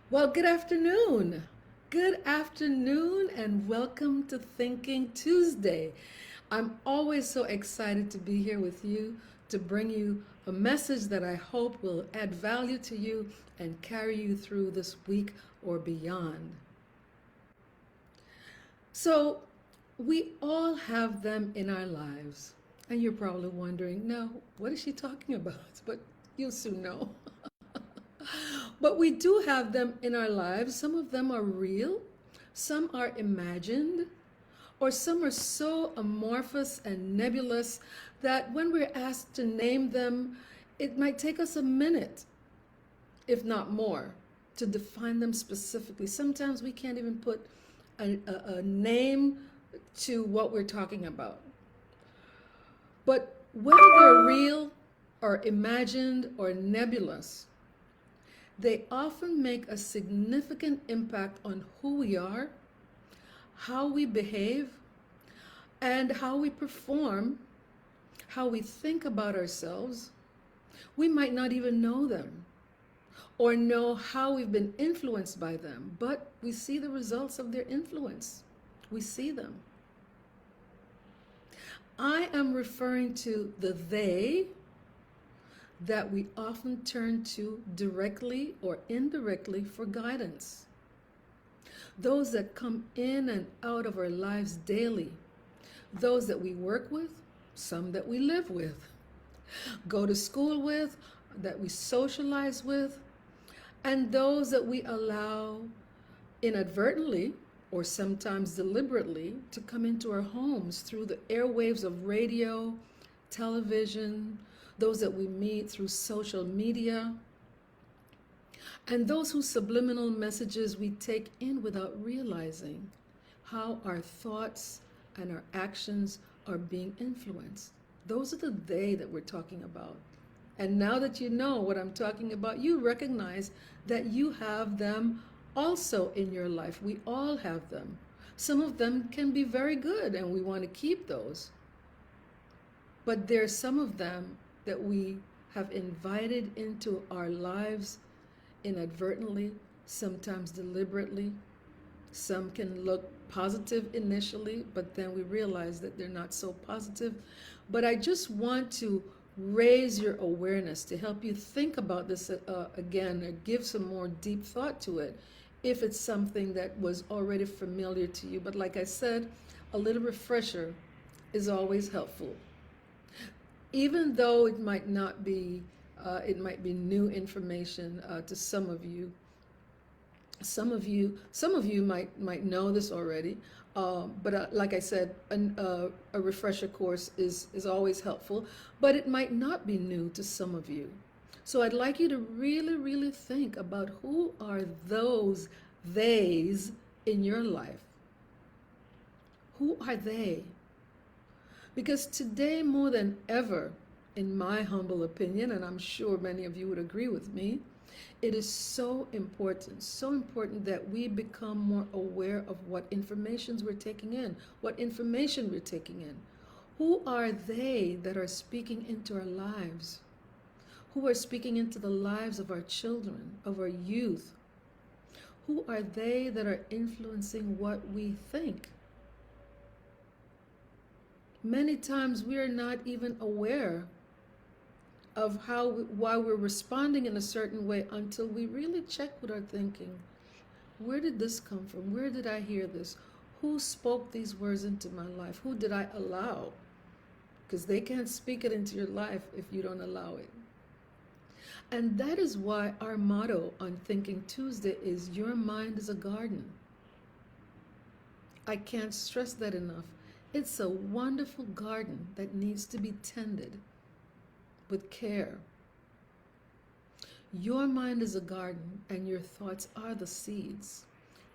Well, good afternoon. Good afternoon, and welcome to Thinking Tuesday. I'm always so excited to be here with you to bring you a message that I hope will add value to you and carry you through this week or beyond. So, we all have them in our lives. And you're probably wondering, now, what is she talking about? But you'll soon know. But we do have them in our lives. Some of them are real, some are imagined, or some are so amorphous and nebulous that when we're asked to name them, it might take us a minute, if not more, to define them specifically. Sometimes we can't even put a name to what we're talking about. But whether they're real or imagined or nebulous, they often make a significant impact on who we are, how we behave, and how we perform, how we think about ourselves. We might not even know them or know how we've been influenced by them, but we see the results of their influence. We see them. I am referring to the they that we often turn to directly or indirectly for guidance. Those that come in and out of our lives daily, those that we work with, some that we live with, go to school with, that we socialize with, and those that we allow inadvertently or sometimes deliberately to come into our homes through the airwaves of radio, television, those that we meet through social media, and those whose subliminal messages we take in without realizing how our thoughts and our actions are being influenced. Those are the they that we're talking about. And now that you know what I'm talking about, you recognize that you have them also in your life. We all have them. Some of them can be very good, and we want to keep those. But there's some of them that we have invited into our lives inadvertently, sometimes deliberately. Some can look positive initially, but then we realize that they're not so positive. But I just want to raise your awareness to help you think about this again, or give some more deep thought to it if it's something that was already familiar to you. But like I said, a little refresher is always helpful. Even though it might be new information to some of you. Some of you might know this already, but like I said, a refresher course is always helpful, but it might not be new to some of you. So I'd like you to really, really think about who are those theys in your life. Who are they? Because today, more than ever, in my humble opinion, and I'm sure many of you would agree with me, it is so important that we become more aware of what informations we're taking in, what information we're taking in. Who are they that are speaking into our lives? Who are speaking into the lives of our children, of our youth? Who are they that are influencing what we think? Many times we are not even aware of why we're responding in a certain way until we really check with our thinking. Where did this come from? Where did I hear this? Who spoke these words into my life? Who did I allow? Because they can't speak it into your life if you don't allow it. And that is why our motto on Thinking Tuesday is Your Mind is a Garden. I can't stress that enough. It's a wonderful garden that needs to be tended with care. Your mind is a garden, and your thoughts are the seeds.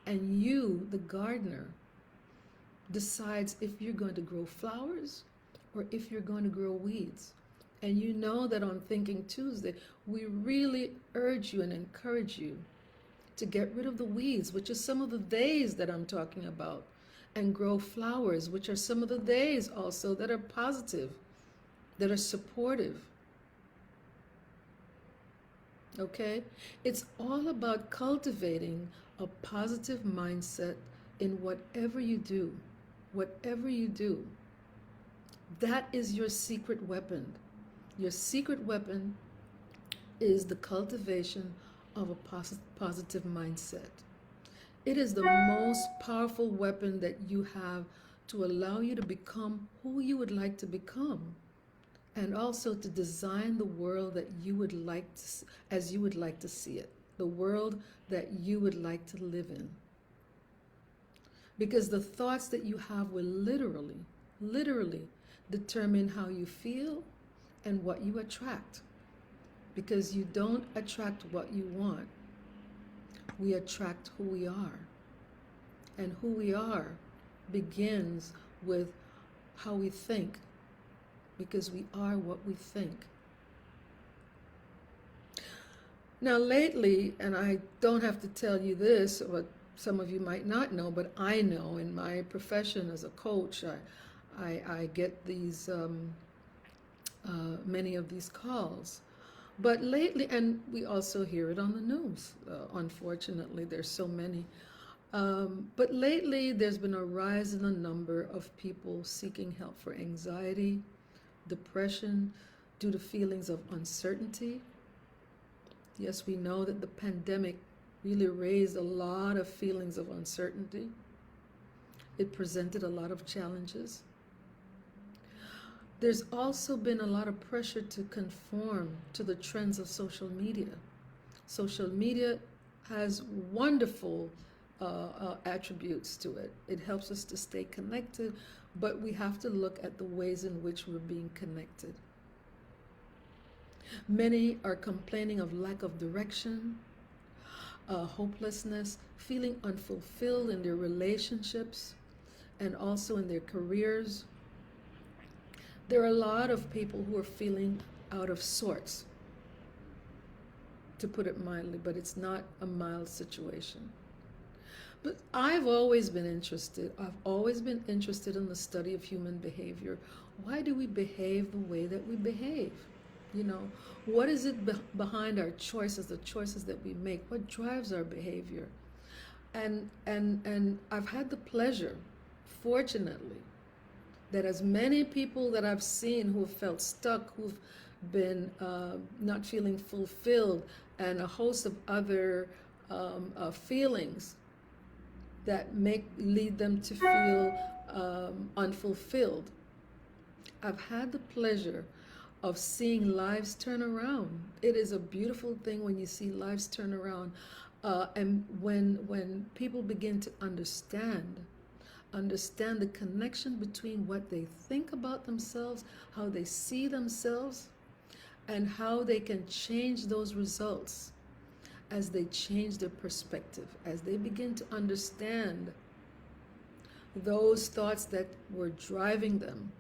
And you, the gardener, decides if you're going to grow flowers or if you're going to grow weeds. And you know that on Thinking Tuesday, we really urge you and encourage you to get rid of the weeds, which are some of the days that I'm talking about, and grow flowers, which are some of the days also that are positive, that are supportive. Okay? It's all about cultivating a positive mindset in whatever you do. Whatever you do. That is your secret weapon. Your secret weapon is the cultivation of a positive mindset. It is the most powerful weapon that you have to allow you to become who you would like to become, and also to design the world that you would like to, as you would like to see it, the world that you would like to live in. Because the thoughts that you have will literally determine how you feel and what you attract. Because you don't attract what you want, we attract who we are. And who we are begins with how we think, because we are what we think. Now, lately, and I don't have to tell you this, but some of you might not know, but I know in my profession as a coach, I get these many of these calls. But lately, and we also hear it on the news, unfortunately, there's so many. But lately, there's been a rise in the number of people seeking help for anxiety, depression, due to feelings of uncertainty. Yes, we know that the pandemic really raised a lot of feelings of uncertainty. It presented a lot of challenges. There's also been a lot of pressure to conform to the trends of social media. Social media has wonderful attributes to it. It helps us to stay connected, but we have to look at the ways in which we're being connected. Many are complaining of lack of direction, hopelessness, feeling unfulfilled in their relationships and also in their careers. There are a lot of people who are feeling out of sorts, to put it mildly, but it's not a mild situation. But I've always been interested in the study of human behavior. Why do we behave the way that we behave? You know, what is it behind our choices, the choices that we make? What drives our behavior? And I've had the pleasure, fortunately, that as many people that I've seen who have felt stuck, who've been not feeling fulfilled, and a host of other feelings that lead them to feel unfulfilled. I've had the pleasure of seeing lives turn around. It is a beautiful thing when you see lives turn around, and when people begin to understand the connection between what they think about themselves, how they see themselves, and how they can change those results as they change their perspective, as they begin to understand those thoughts that were driving them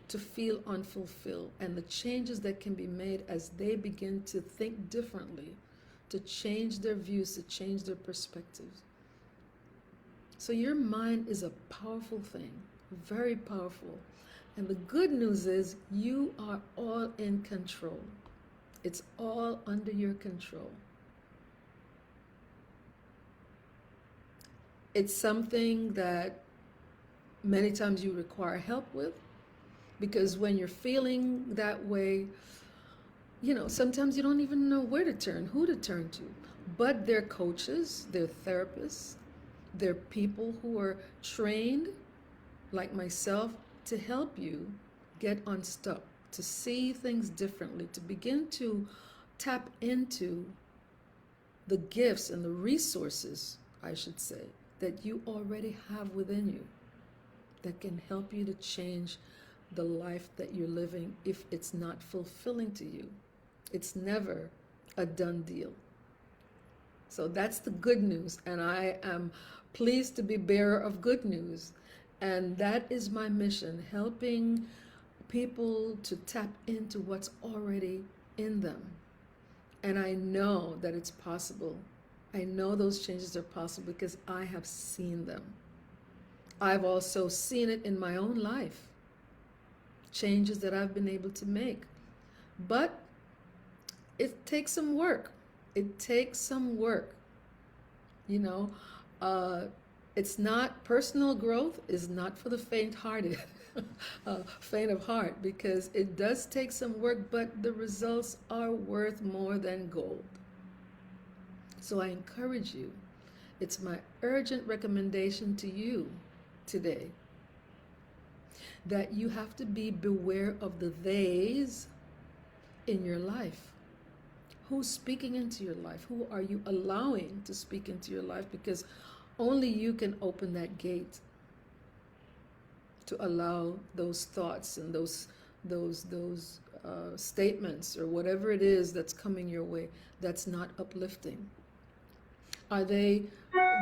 to feel unfulfilled, and the changes that can be made as they begin to think differently, to change their views, to change their perspectives. So your mind is a powerful thing, very powerful. And the good news is you are all in control. It's all under your control. It's something that many times you require help with, because when you're feeling that way, you know, sometimes you don't even know where to turn, who to turn to. But they're coaches, they're therapists, they're people who are trained, like myself, to help you get unstuck, to see things differently, to begin to tap into the gifts and the resources, I should say, that you already have within you that can help you to change the life that you're living if it's not fulfilling to you. It's never a done deal. So that's the good news, and I am pleased to be bearer of good news. And that is my mission, helping people to tap into what's already in them. And I know that it's possible. I know those changes are possible because I have seen them. I've also seen it in my own life, changes that I've been able to make. But it takes some work. It takes some work, you know. Uh, it's not, personal growth is not for the faint-hearted, faint of heart, because it does take some work, but the results are worth more than gold. So I encourage you. It's my urgent recommendation to you today that you have to be beware of the theys in your life. Who's speaking into your life? Who are you allowing to speak into your life? Because only you can open that gate to allow those thoughts and those statements or whatever it is that's coming your way that's not uplifting. Are they,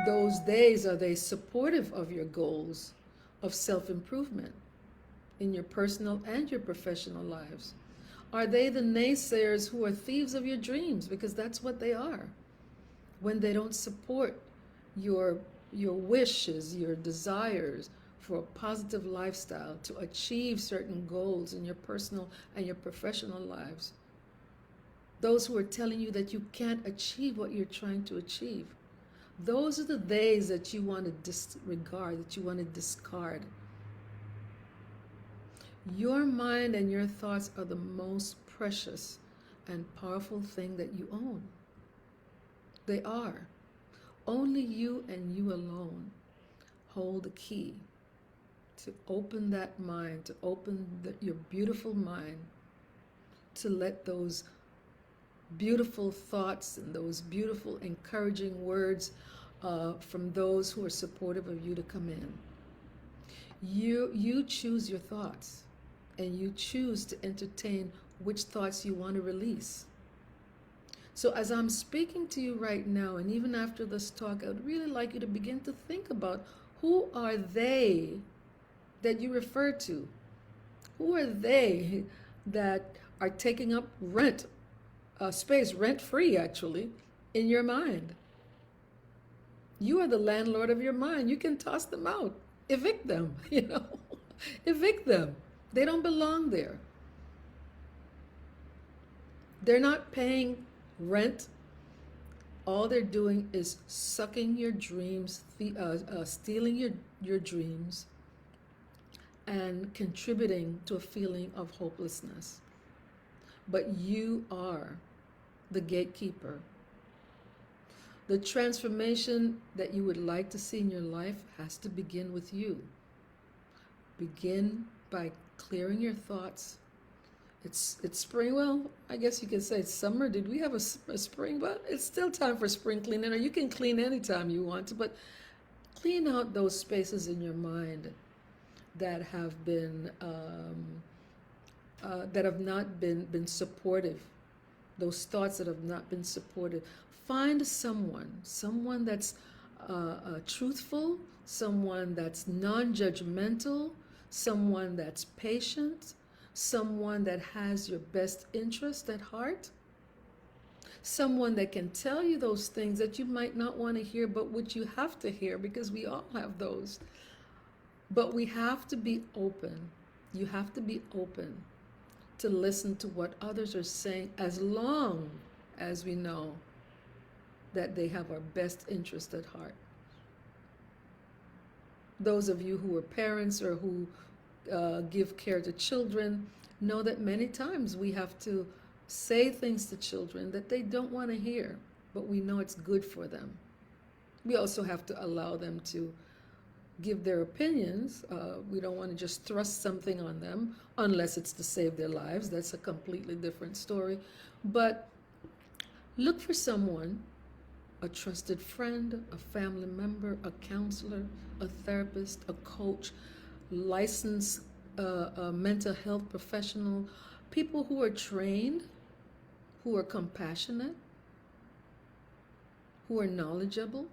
those days, are they supportive of your goals of self-improvement in your personal and your professional lives? Are they the naysayers who are thieves of your dreams? Because that's what they are. When they don't support your wishes, your desires for a positive lifestyle, to achieve certain goals in your personal and your professional lives. Those who are telling you that you can't achieve what you're trying to achieve. Those are the days that you want to disregard, that you want to discard. Your mind and your thoughts are the most precious and powerful thing that you own. They are. Only you and you alone hold the key to open that mind, to open your beautiful mind, to let those beautiful thoughts and those beautiful encouraging words from those who are supportive of you to come in. You choose your thoughts, and you choose to entertain which thoughts you want to release. So as I'm speaking to you right now, and even after this talk, I would really like you to begin to think about, who are they that you refer to? Who are they that are taking up space, rent-free actually, in your mind? You are the landlord of your mind. You can toss them out, evict them, evict them. They don't belong there. They're not paying rent. All they're doing is sucking your dreams, stealing your dreams, and contributing to a feeling of hopelessness. But you are the gatekeeper. The transformation that you would like to see in your life has to begin with you. Begin by clearing your thoughts. It's spring. Well, I guess you could say it's summer. Did we have a spring? But it's still time for spring cleaning, or you can clean anytime you want to, but clean out those spaces in your mind that have been that have not been supportive. Those thoughts that have not been supportive. Find someone that's truthful, someone that's non-judgmental, someone that's patient, someone that has your best interest at heart, someone that can tell you those things that you might not want to hear, but which you have to hear, because we all have those. But we have to be open. You have to be open to listen to what others are saying, as long as we know that they have our best interest at heart. Those of you who are parents or who give care to children know that many times we have to say things to children that they don't want to hear, but we know it's good for them. We also have to allow them to give their opinions. We don't want to just thrust something on them unless it's to save their lives. That's a completely different story. But look for someone, a trusted friend, a family member, a counselor, a therapist, a coach, licensed mental health professional, people who are trained, who are compassionate, who are knowledgeable,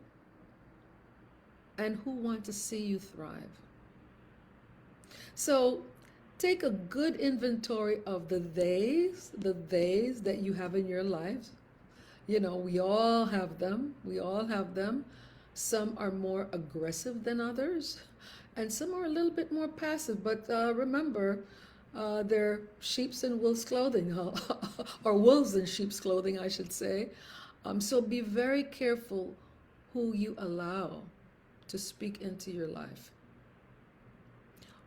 and who want to see you thrive. So take a good inventory of the theys that you have in your lives. We all have them. We all have them. Some are more aggressive than others, and some are a little bit more passive. But remember, they're sheep's in wolf's clothing, or wolves in sheep's clothing, I should say. So be very careful who you allow to speak into your life,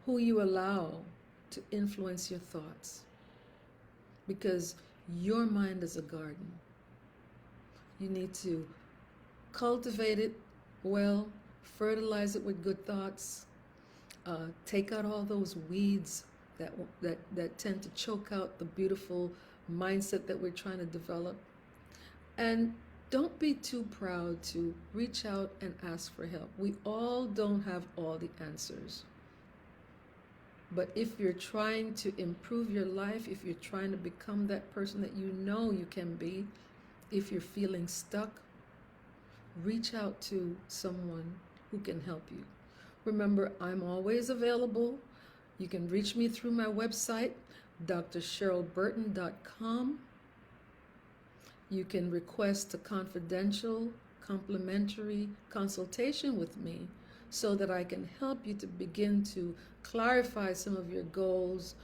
who you allow to influence your thoughts, because your mind is a garden. You need to cultivate it well, fertilize it with good thoughts, take out all those weeds that tend to choke out the beautiful mindset that we're trying to develop. And don't be too proud to reach out and ask for help. We all don't have all the answers. But if you're trying to improve your life, if you're trying to become that person that you know you can be, if you're feeling stuck, reach out to someone who can help you. Remember, I'm always available. You can reach me through my website, drcherylburton.com. You can request a confidential, complimentary consultation with me so that I can help you to begin to clarify some of your goals,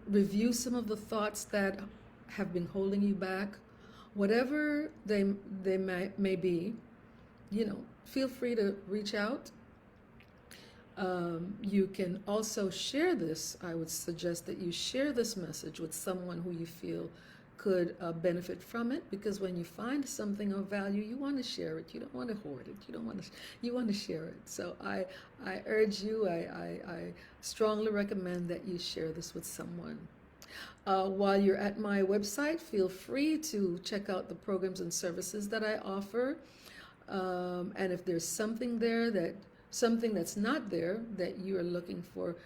review some of the thoughts that have been holding you back, whatever they may be. Feel free to reach out. You can also share this. I would suggest that you share this message with someone who you feel could benefit from it, because when you find something of value, you want to share it. You don't want to hoard it. You want to share it. So I urge you, I strongly recommend that you share this with someone. While you're at my website, feel free to check out the programs and services that I offer. And if there's something that's not there that you are looking for,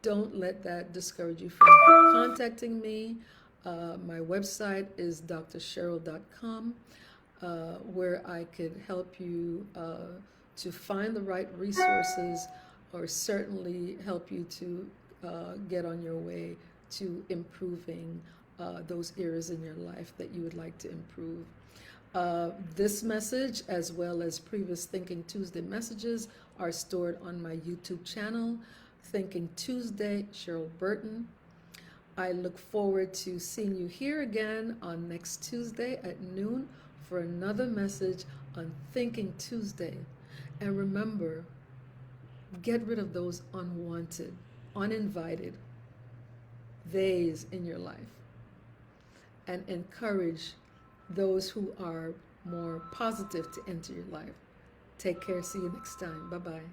don't let that discourage you from contacting me. My website is drcheryl.com, where I could help you to find the right resources, or certainly help you to get on your way to improving those areas in your life that you would like to improve. This message, as well as previous Thinking Tuesday messages, are stored on my YouTube channel, Thinking Tuesday, Cheryl Burton. I look forward to seeing you here again on next Tuesday at noon for another message on Thinking Tuesday. And remember, get rid of those unwanted, uninvited theys in your life, and encourage those who are more positive to enter your life. Take care. See you next time. Bye-bye.